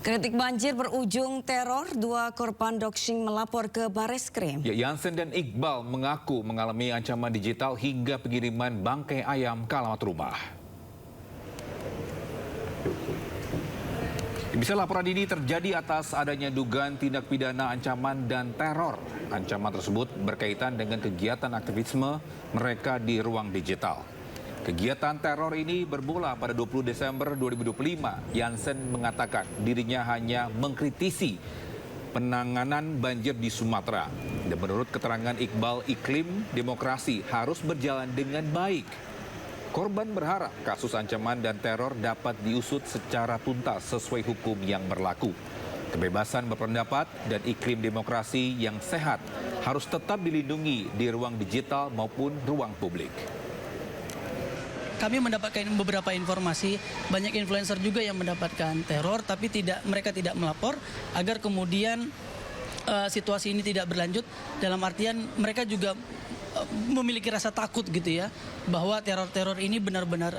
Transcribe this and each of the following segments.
Kritik banjir berujung teror, dua korban doxing melapor ke Bareskrim. Jansen dan Iqbal mengaku mengalami ancaman digital hingga pengiriman bangkai ayam ke alamat rumah. Bisa laporan ini terjadi atas adanya dugaan tindak pidana ancaman dan teror. Ancaman tersebut berkaitan dengan kegiatan aktivisme mereka di ruang digital. Kegiatan teror ini bermula pada 20 Desember 2025. Jansen mengatakan dirinya hanya mengkritisi penanganan banjir di Sumatera. Dan menurut keterangan Iqbal, iklim demokrasi harus berjalan dengan baik. Korban berharap kasus ancaman dan teror dapat diusut secara tuntas sesuai hukum yang berlaku. Kebebasan berpendapat dan iklim demokrasi yang sehat harus tetap dilindungi di ruang digital maupun ruang publik. Kami mendapatkan beberapa informasi, banyak influencer juga yang mendapatkan teror, tapi mereka tidak melapor agar kemudian situasi ini tidak berlanjut. Dalam artian mereka juga memiliki rasa takut gitu ya, bahwa teror-teror ini benar-benar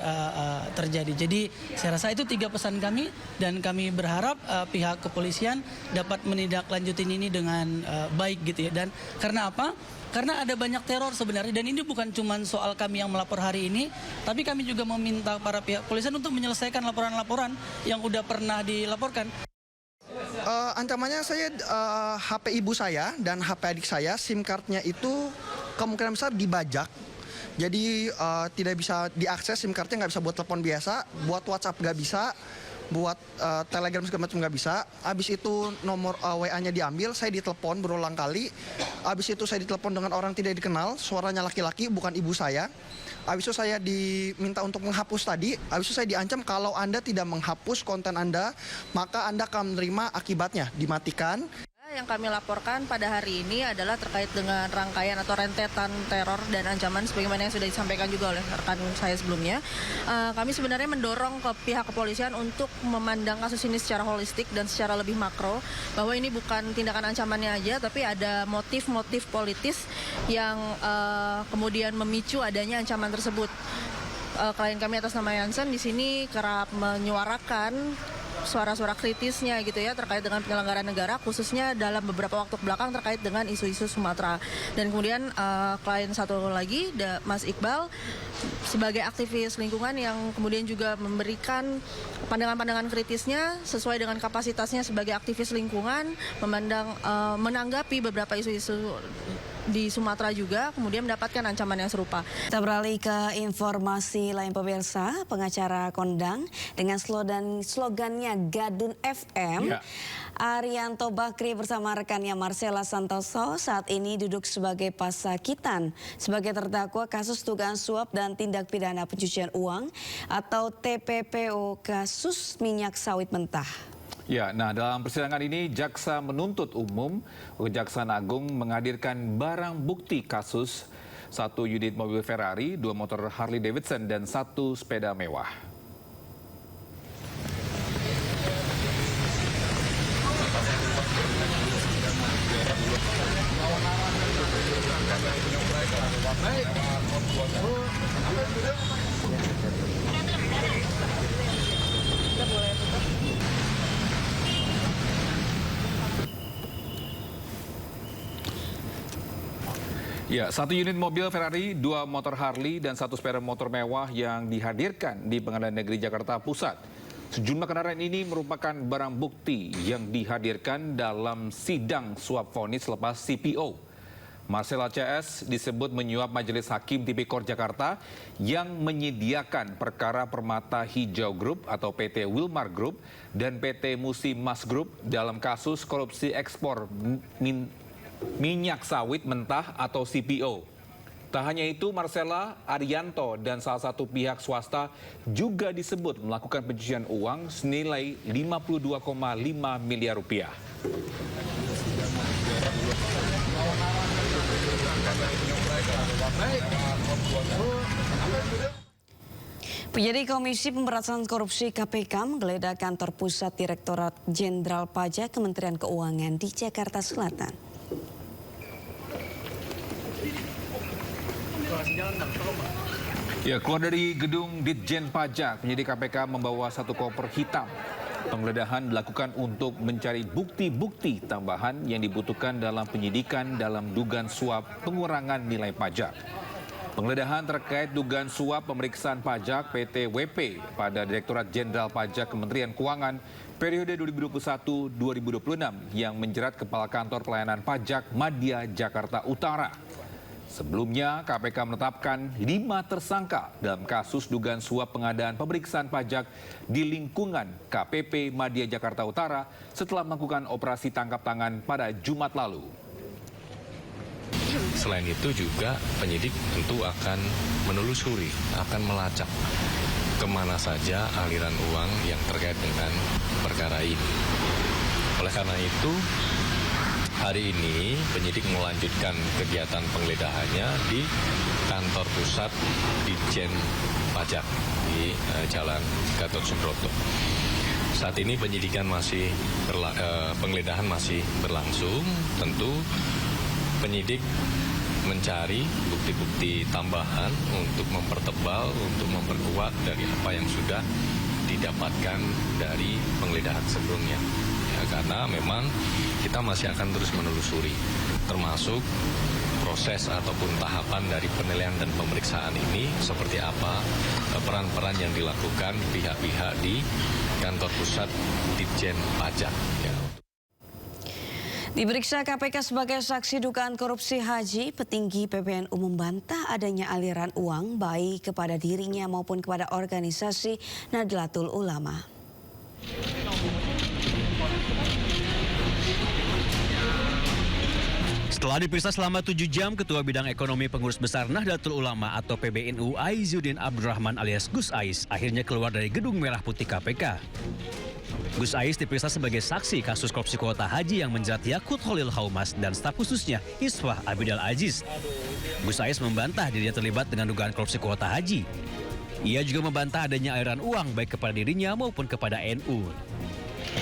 terjadi. Jadi saya rasa itu 3 pesan kami, dan kami berharap pihak kepolisian dapat menindaklanjuti ini dengan baik gitu ya. Dan karena apa? Karena ada banyak teror sebenarnya, dan ini bukan cuma soal kami yang melapor hari ini, tapi kami juga meminta para pihak kepolisian untuk menyelesaikan laporan-laporan yang udah pernah dilaporkan. Ancamannya saya HP ibu saya dan HP adik saya, SIM cardnya itu kemungkinan besar dibajak. Jadi tidak bisa diakses, SIM cardnya nggak bisa buat telepon biasa, buat WhatsApp nggak bisa, buat Telegram segala macam nggak bisa. Habis itu nomor WA-nya diambil, saya ditelepon berulang kali. Habis itu saya ditelepon dengan orang tidak dikenal, suaranya laki-laki bukan ibu saya. Habis itu saya diminta untuk menghapus tadi. Habis itu saya diancam kalau Anda tidak menghapus konten Anda, maka Anda akan menerima akibatnya, dimatikan. Yang kami laporkan pada hari ini adalah terkait dengan rangkaian atau rentetan teror dan ancaman sebagaimana yang sudah disampaikan juga oleh rekan saya sebelumnya. Kami sebenarnya mendorong ke pihak kepolisian untuk memandang kasus ini secara holistik dan secara lebih makro, bahwa ini bukan tindakan ancamannya aja, tapi ada motif-motif politis yang kemudian memicu adanya ancaman tersebut. Klien kami atas nama Jansen di sini kerap menyuarakan suara-suara kritisnya gitu ya terkait dengan penyelenggaraan negara, khususnya dalam beberapa waktu belakang terkait dengan isu-isu Sumatera. Dan kemudian klien satu lagi, Mas Iqbal, sebagai aktivis lingkungan yang kemudian juga memberikan pandangan-pandangan kritisnya sesuai dengan kapasitasnya sebagai aktivis lingkungan, menanggapi beberapa isu-isu di Sumatera juga, kemudian mendapatkan ancaman yang serupa. Kita beralih ke informasi lain pemirsa. Pengacara kondang dengan slogannya Gadun FM, Arianto Bakri bersama rekannya Marcella Santoso saat ini duduk sebagai pasakitan sebagai terdakwa kasus dugaan suap dan tindak pidana pencucian uang atau TPPO kasus minyak sawit mentah. Ya, nah dalam persidangan ini jaksa menuntut umum Kejaksaan Agung menghadirkan barang bukti kasus 1 unit mobil Ferrari, 2 motor Harley Davidson dan 1 sepeda mewah. Ya, 1 unit mobil Ferrari, 2 motor Harley, dan 1 sepeda motor mewah yang dihadirkan di Pengadilan Negeri Jakarta Pusat. Sejumlah kendaraan ini merupakan barang bukti yang dihadirkan dalam sidang suap vonis lepas CPO. Marcella CS disebut menyuap Majelis Hakim Tipikor Jakarta yang menyediakan perkara Permata Hijau Group atau PT Wilmar Group dan PT Musimas Group dalam kasus korupsi ekspor minyak sawit mentah atau CPO. Tak hanya itu, Marcella, Arianto, dan salah satu pihak swasta juga disebut melakukan pencucian uang senilai 52,5 miliar rupiah. Penyidik Komisi Pemberantasan Korupsi KPK menggeledah kantor pusat Direktorat Jenderal Pajak Kementerian Keuangan di Jakarta Selatan. Ya, keluar dari gedung Ditjen Pajak, penyidik KPK membawa 1 koper hitam Penggeledahan dilakukan untuk mencari bukti-bukti tambahan yang dibutuhkan dalam penyidikan dalam dugaan suap pengurangan nilai pajak. Penggeledahan terkait dugaan suap pemeriksaan pajak PT WP pada Direktorat Jenderal Pajak Kementerian Keuangan periode 2021-2026 yang menjerat Kepala Kantor Pelayanan Pajak Madya Jakarta Utara. Sebelumnya, KPK menetapkan 5 tersangka dalam kasus dugaan suap pengadaan pemeriksaan pajak di lingkungan KPP Madya Jakarta Utara setelah melakukan operasi tangkap tangan pada Jumat lalu. Selain itu juga penyidik tentu akan menelusuri, akan melacak kemana saja aliran uang yang terkait dengan perkara ini. Oleh karena itu, hari ini penyidik melanjutkan kegiatan penggeledahannya di kantor pusat Ditjen Pajak di Jalan Gatot Subroto. Saat ini penggeledahan masih berlangsung. Tentu penyidik mencari bukti-bukti tambahan untuk mempertebal, untuk memperkuat dari apa yang sudah didapatkan dari penggeledahan sebelumnya. Ya, karena memang kita masih akan terus menelusuri, termasuk proses ataupun tahapan dari penilaian dan pemeriksaan ini seperti apa, peran-peran yang dilakukan pihak-pihak di kantor pusat Ditjen Pajak. Ya. Diperiksa KPK sebagai saksi dugaan korupsi haji, petinggi PBNU membantah adanya aliran uang baik kepada dirinya maupun kepada organisasi Nahdlatul Ulama. Setelah diperiksa selama 7 jam, Ketua Bidang Ekonomi Pengurus Besar Nahdlatul Ulama atau PBNU Aizuddin Abdurrahman alias Gus Ais akhirnya keluar dari Gedung Merah Putih KPK. Gus Ais diperiksa sebagai saksi kasus korupsi kuota haji yang menjerat Yakut Holil Haumas dan staf khususnya Iswah Abidal Aziz. Gus Ais membantah dirinya terlibat dengan dugaan korupsi kuota haji. Ia juga membantah adanya aliran uang baik kepada dirinya maupun kepada NU.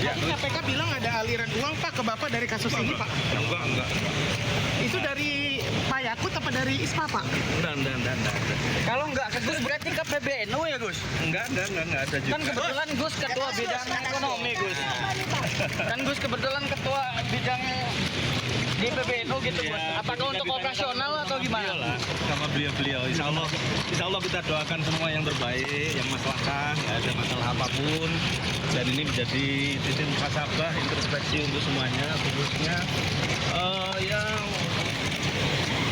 Ya, KPK bilang ada aliran uang Pak ke Bapak dari kasus ini Pak? Enggak. Itu dari Pak Yakut apa dari ISPA Pak? Enggak. Kalau enggak ke Gus berarti ke PBNU ya Gus? Enggak ada juga. Kan kebetulan Gus ketua bidang ekonomi Gus. Kan Gus kebetulan ketua bidang di PBNU gitu Gus. Apakah untuk operasional atau gimana? Iyalah, sama beliau-beliau. Insya Allah kita doakan semua yang terbaik, yang maslahan, nggak ada masalah apapun. Dan ini menjadi titik muhasabah, introspeksi untuk semuanya, khususnya yang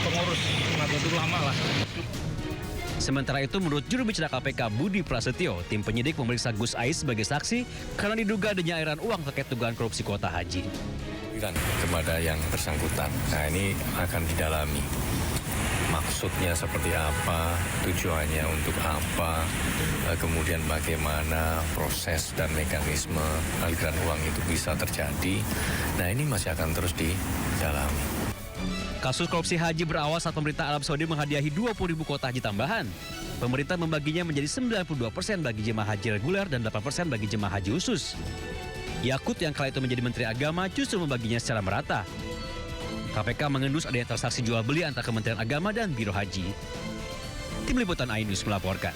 pengurus Nahdlatul Ulama lah. Sementara itu, menurut juru bicara KPK Budi Prasetyo, tim penyidik memeriksa Gus Ais sebagai saksi karena diduga adanya aliran uang terkait dugaan korupsi kuota haji. Kepada yang bersangkutan. Nah, ini akan didalami. Maksudnya seperti apa, tujuannya untuk apa, kemudian bagaimana proses dan mekanisme aliran uang itu bisa terjadi. Nah, ini masih akan terus didalami. Kasus korupsi haji berawal saat pemerintah Arab Saudi menghadiahi 20.000 kuota haji tambahan. Pemerintah membaginya menjadi 92% bagi jemaah haji reguler dan 8% bagi jemaah haji khusus. Yakut yang kala itu menjadi Menteri Agama justru membaginya secara merata. KPK mengendus adanya transaksi jual beli antara Kementerian Agama dan Biro Haji. Tim Liputan iNews melaporkan.